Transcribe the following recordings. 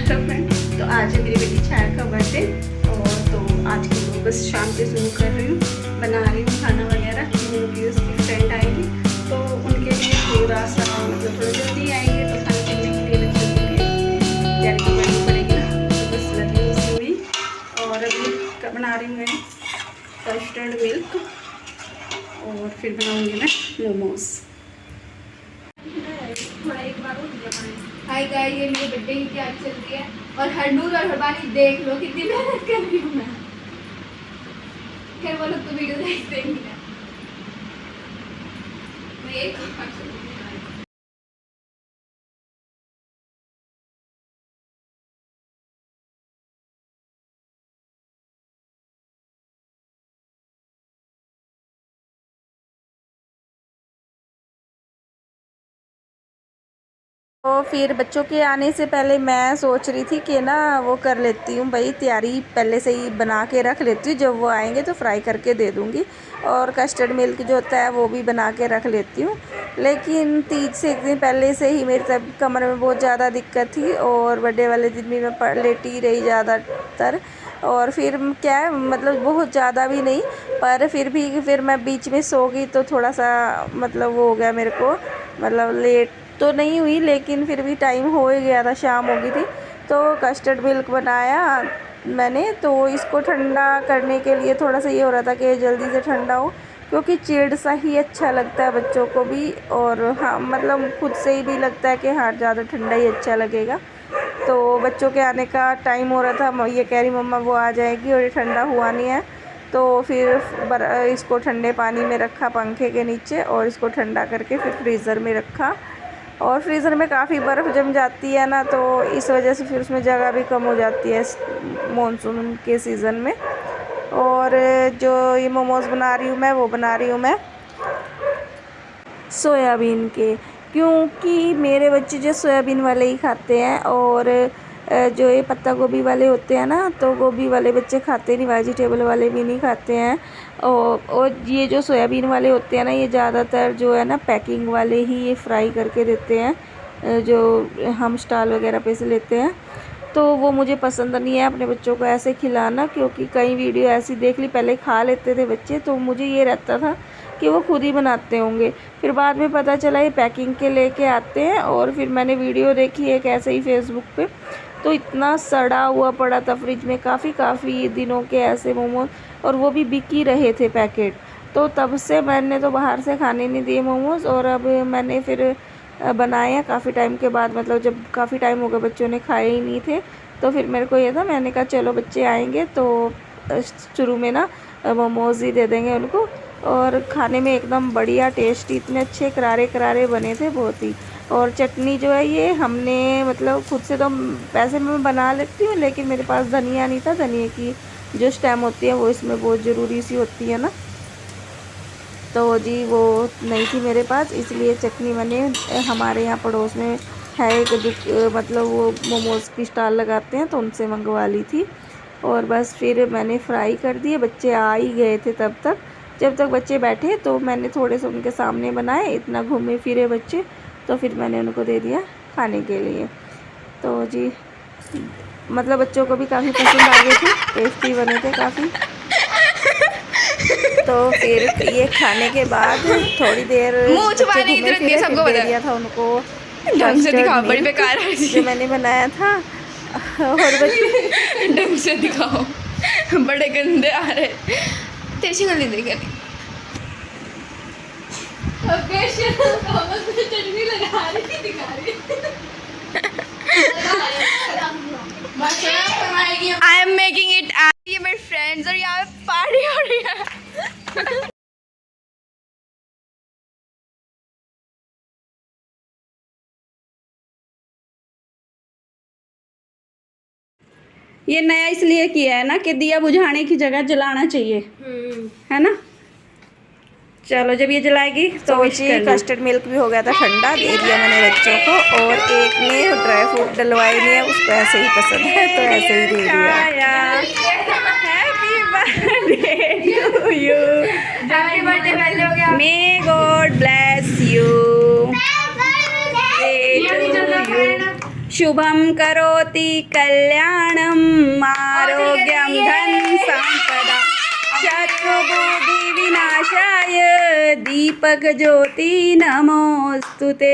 Friend. तो आज है मेरी बेटी छाया का बर्थडे और तो आज के लोग बस शाम से शुरू कर रही हूँ, बना रही हूँ खाना वगैरह क्योंकि उसकी फ्रेंड आएगी तो उनके लिए थोड़ा सा मतलब थोड़ा जल्दी आएंगे तो खाने पीने के लिए बच्चों के लिए तैयारी करनी पड़ेगी ना, तो बस लगी उसी में। और अभी बना रही हूँ मैं कस्टर्ड मिल्क और फिर बनाऊँगी मैं मोमोज। हाय गाइस, ये मेरे बर्थडे की क्या चल रही है और हरनूर और हरबानी देख लो कितनी मेहनत कर रही हूँ मैं। खैर वो लोग तो वीडियो देखते ही नहीं। मैं एक तो फिर बच्चों के आने से पहले मैं सोच रही थी कि ना वो कर लेती हूँ भाई, तैयारी पहले से ही बना के रख लेती हूँ, जब वो आएंगे तो फ्राई करके दे दूँगी। और कस्टर्ड मिल्क जो होता है वो भी बना के रख लेती हूँ। लेकिन तीज से एक दिन पहले से ही मेरी तब कमर में बहुत ज़्यादा दिक्कत थी और बर्थडे वाले दिन भी मैं लेटी रही ज़्यादातर। और फिर क्या है मतलब बहुत ज़्यादा भी नहीं, पर फिर मैं बीच में सो गई तो थोड़ा सा मतलब वो हो गया मेरे को, मतलब लेट तो नहीं हुई लेकिन फिर भी टाइम हो ही गया था, शाम हो गई थी। तो कस्टर्ड मिल्क बनाया मैंने, तो इसको ठंडा करने के लिए थोड़ा सा ये हो रहा था कि जल्दी से ठंडा हो, क्योंकि चिड़ सा ही अच्छा लगता है बच्चों को भी और हाँ मतलब खुद से ही भी लगता है कि हाँ ज़्यादा ठंडा ही अच्छा लगेगा। तो बच्चों के आने का टाइम हो रहा था, ये कह रही मम्मा वो आ जाएगी और ये ठंडा हुआ नहीं है। तो फिर इसको ठंडे पानी में रखा पंखे के नीचे और इसको ठंडा करके फिर फ्रीज़र में रखा। और फ्रीज़र में काफ़ी बर्फ़ जम जाती है ना, तो इस वजह से फिर उसमें जगह भी कम हो जाती है मानसून के सीज़न में। और जो ये मोमोज़ बना रही हूँ मैं, वो बना रही हूँ मैं सोयाबीन के, क्योंकि मेरे बच्चे जो सोयाबीन वाले ही खाते हैं और जो ये पत्ता गोभी वाले होते हैं ना, तो गोभी वाले बच्चे खाते नहीं, वेजिटेबल वाले भी नहीं खाते हैं। और ये जो सोयाबीन वाले होते हैं ना, ये ज़्यादातर जो है ना पैकिंग वाले ही ये फ्राई करके देते हैं, जो हम स्टॉल वगैरह पे से लेते हैं। तो वो मुझे पसंद नहीं है अपने बच्चों को ऐसे खिलाना, क्योंकि कई वीडियो ऐसी देख ली, पहले खा लेते थे बच्चे तो मुझे ये रहता था कि वो खुद ही बनाते होंगे। फिर बाद में पता चला ये पैकिंग के लेके आते हैं, और फिर मैंने वीडियो देखी एक ऐसे ही फेसबुक पे, तो इतना सड़ा हुआ पड़ा था फ्रिज में काफ़ी दिनों के ऐसे मोमोज, और वो भी बिक ही रहे थे पैकेट। तो तब से मैंने तो बाहर से खाने नहीं दिए मोमोज़। और अब मैंने फिर बनाया काफ़ी टाइम के बाद, मतलब जब काफ़ी टाइम हो गया बच्चों ने खाए ही नहीं थे, तो फिर मेरे को ये था, मैंने कहा चलो बच्चे आएंगे तो शुरू में ना मोमोज़ ही दे देंगे उनको। और खाने में एकदम बढ़िया टेस्टी, इतने अच्छे करारे करारे बने थे बहुत ही। और चटनी जो है ये हमने मतलब खुद से तो वैसे मैं बना लेती हूँ, लेकिन मेरे पास धनिया नहीं था, धनिया की जो स्टेम होती है वो इसमें बहुत ज़रूरी सी होती है ना, तो जी वो नहीं थी मेरे पास, इसलिए चटनी मैंने हमारे यहाँ पड़ोस में है एक मतलब वो मोमोज़ की स्टॉल लगाते हैं, तो उनसे मंगवा ली थी। और बस फिर मैंने फ्राई कर दिए, बच्चे आ ही गए थे तब तक। जब तक बच्चे बैठे तो मैंने थोड़े से उनके सामने बनाए, इतना घूमे फिरे बच्चे, तो फिर मैंने उनको दे दिया खाने के लिए। तो जी मतलब बच्चों को भी काफ़ी पसंद आ गए थे, टेस्टी बने थे काफ़ी। तो फिर ये खाने के बाद थोड़ी देर मुंह छुपा नहीं, इधर दिया सबको दे बता दिया था उनको ढंग से दिखाओ, बड़ी मिल्क बेकार है जो मैंने बनाया था। और बच्चे ढंग से दिखाओ, बड़े गंदे आ रहे, तेजी गंदी देखे चटनी लगा रही दिखा रही। आई एम मेकिंग इट, ये मेरे फ्रेंड्स और यहाँ पे पार्टी हो रही है। ये नया इसलिए किया है ना कि दिया बुझाने की जगह जलाना चाहिए, है ना। चलो जब ये जलाएगी तो विश करना। कस्टर्ड मिल्क भी हो गया था ठंडा, दे दिया मैंने बच्चों को। और एक ने ड्राई फ्रूट डलवाई नहीं है, उसको ऐसे ही पसंद है तो ऐसे ही दे दिया। Happy birthday to you, may God bless you, शुभम करोति कल्याणम आरोग्यम धन संपदा शत्रुबुद्धि विनाशाय दीपक ज्योति नमोस्तुते।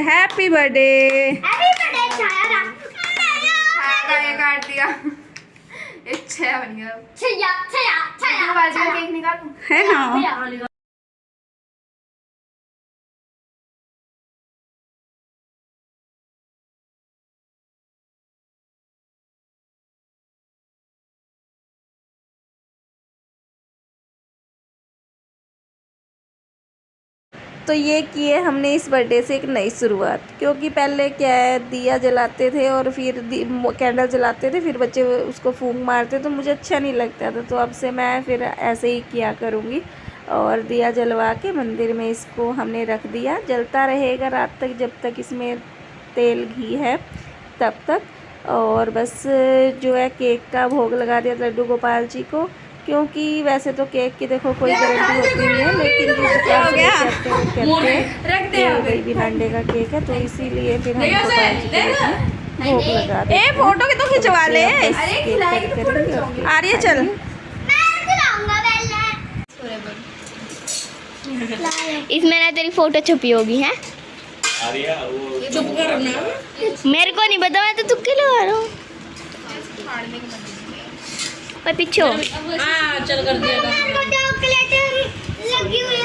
Happy birthday. छाया का ये काट दिया। ये छया बन गया। छया बाजू का केक निकालूं? है ना। तो ये किए हमने इस बर्थडे से एक नई शुरुआत, क्योंकि पहले क्या है दिया जलाते थे और फिर कैंडल जलाते थे, फिर बच्चे उसको फूंक मारते, तो मुझे अच्छा नहीं लगता था। तो अब से मैं फिर ऐसे ही किया करूँगी और दिया जलवा के मंदिर में इसको हमने रख दिया। जलता रहेगा रात तक, जब तक इसमें तेल घी है तब तक। और बस जो है केक का भोग लगा दिया लड्डू गोपाल जी को, क्योंकि वैसे तो केक की देखो कोई गारंटी होती नहीं है, लेकिन जो दुकान से कहते हैं कि बेबी अंडे का केक है, तो इसीलिए फिर हम गोपाल जी को भोग लगा देते हैं। फोटो के तो खिंचवा ले। आ रही है, चल इसमें ना तेरी फोटो छुपी होगी है। चुप कर ना, मेरे को नहीं पता, मैं तो तुक्के लगा रहा हूँ। और पीछे चल कर दिया। लगी हुई है।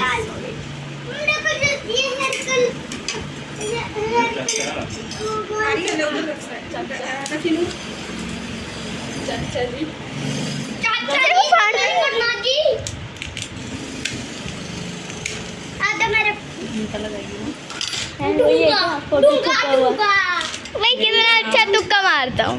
मैं कितना अच्छा तुक्का मारता हूँ।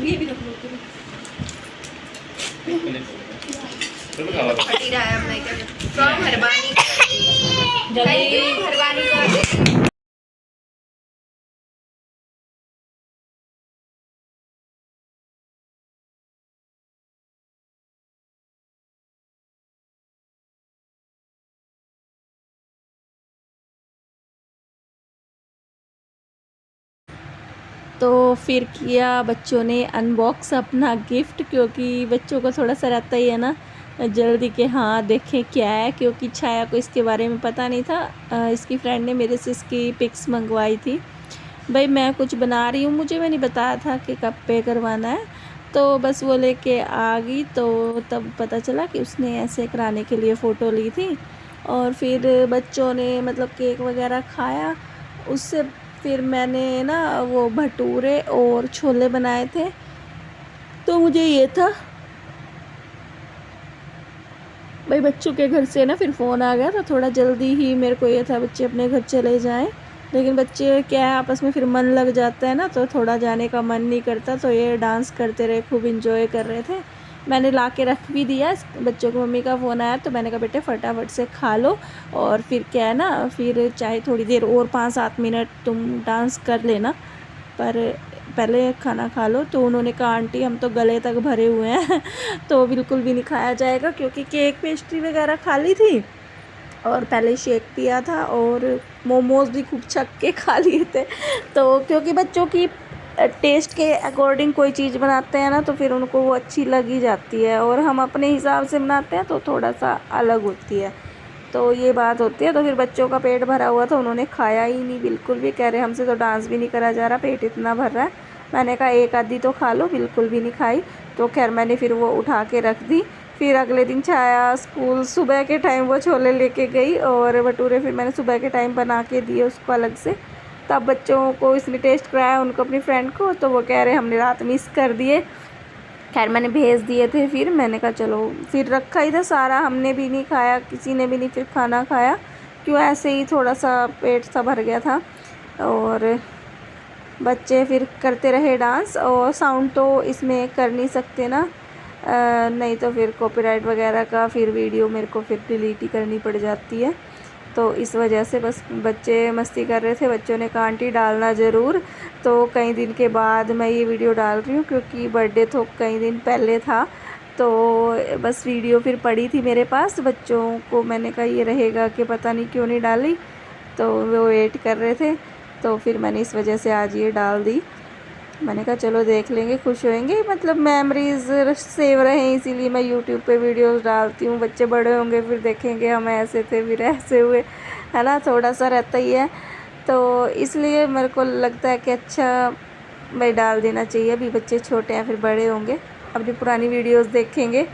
तो फिर किया बच्चों ने अनबॉक्स अपना गिफ्ट, क्योंकि बच्चों को थोड़ा सा रहता ही है ना जल्दी के हाँ देखें क्या है, क्योंकि छाया को इसके बारे में पता नहीं था। इसकी फ्रेंड ने मेरे से इसकी पिक्स मंगवाई थी। भाई मैं कुछ बना रही हूँ, मुझे नहीं बताया था कि कब पे करवाना है, तो बस वो लेके आ गई। तो तब पता चला कि उसने ऐसे कराने के लिए फ़ोटो ली थी। और फिर बच्चों ने मतलब केक वगैरह खाया। उससे फिर मैंने ना वो भटूरे और छोले बनाए थे। तो मुझे ये था भाई बच्चों के घर से ना फिर फ़ोन आ गया, तो थोड़ा जल्दी ही मेरे को ये था बच्चे अपने घर चले जाएं, लेकिन बच्चे क्या है आपस में फिर मन लग जाता है ना, तो थोड़ा जाने का मन नहीं करता। तो ये डांस करते रहे, खूब इंजॉय कर रहे थे। मैंने ला के रख भी दिया। बच्चों को मम्मी का फ़ोन आया, तो मैंने कहा बेटे फटाफट से खा लो, और फिर क्या है ना फिर चाहे थोड़ी देर और 5-7 मिनट तुम डांस कर लेना, पर पहले खाना खा लो। तो उन्होंने कहा आंटी हम तो गले तक भरे हुए हैं तो बिल्कुल भी नहीं खाया जाएगा, क्योंकि केक पेस्ट्री वगैरह खा ली थी और पहले शेक पिया था और मोमोज़ भी खूब छक के खा लिए थे। तो क्योंकि बच्चों की टेस्ट के अकॉर्डिंग कोई चीज़ बनाते हैं ना, तो फिर उनको वो अच्छी लगी जाती है, और हम अपने हिसाब से बनाते हैं तो थोड़ा सा अलग होती है। तो ये बात होती है। तो फिर बच्चों का पेट भरा हुआ था, उन्होंने खाया ही नहीं बिल्कुल भी, कह रहे हमसे तो डांस भी नहीं करा जा रहा, पेट इतना भर रहा है। मैंने कहा एक आधी तो खा लो, बिल्कुल भी नहीं खाई। तो खैर मैंने फिर वो उठा के रख दी। फिर अगले दिन छाया स्कूल सुबह के टाइम वो छोले लेके गई, और भटूरे फिर मैंने सुबह के टाइम बना के दिए उसको अलग से। तब बच्चों को इसने टेस्ट कराया, उनको अपनी फ्रेंड को, तो वो कह रहे हमने रात मिस कर दिए। खैर मैंने भेज दिए थे। फिर मैंने कहा चलो, फिर रखा ही था सारा, हमने भी नहीं खाया, किसी ने भी नहीं फिर खाना खाया, क्यों ऐसे ही थोड़ा सा पेट सा भर गया था। और बच्चे फिर करते रहे डांस, और साउंड तो इसमें कर नहीं सकते ना, नहीं तो फिर कॉपीराइट वगैरह का फिर वीडियो मेरे को फिर डिलीट ही करनी पड़ जाती है। तो इस वजह से बस बच्चे मस्ती कर रहे थे। बच्चों ने कहा आंटी डालना ज़रूर। तो कई दिन के बाद मैं ये वीडियो डाल रही हूँ, क्योंकि बर्थडे तो कई दिन पहले था, तो बस वीडियो फिर पड़ी थी मेरे पास। बच्चों को मैंने कहा ये रहेगा कि पता नहीं क्यों नहीं डाली, तो वो वेट कर रहे थे, तो फिर मैंने इस वजह से आज ये डाल दी। मैंने कहा चलो देख लेंगे, खुश होएंगे, मतलब मेमोरीज सेव रहें, इसीलिए मैं यूट्यूब पे वीडियोस डालती हूँ। बच्चे बड़े होंगे फिर देखेंगे हम ऐसे थे फिर ऐसे हुए, है ना, थोड़ा सा रहता ही है। तो इसलिए मेरे को लगता है कि अच्छा भाई डाल देना चाहिए। अभी बच्चे छोटे हैं, फिर बड़े होंगे अपनी पुरानी वीडियोस देखेंगे।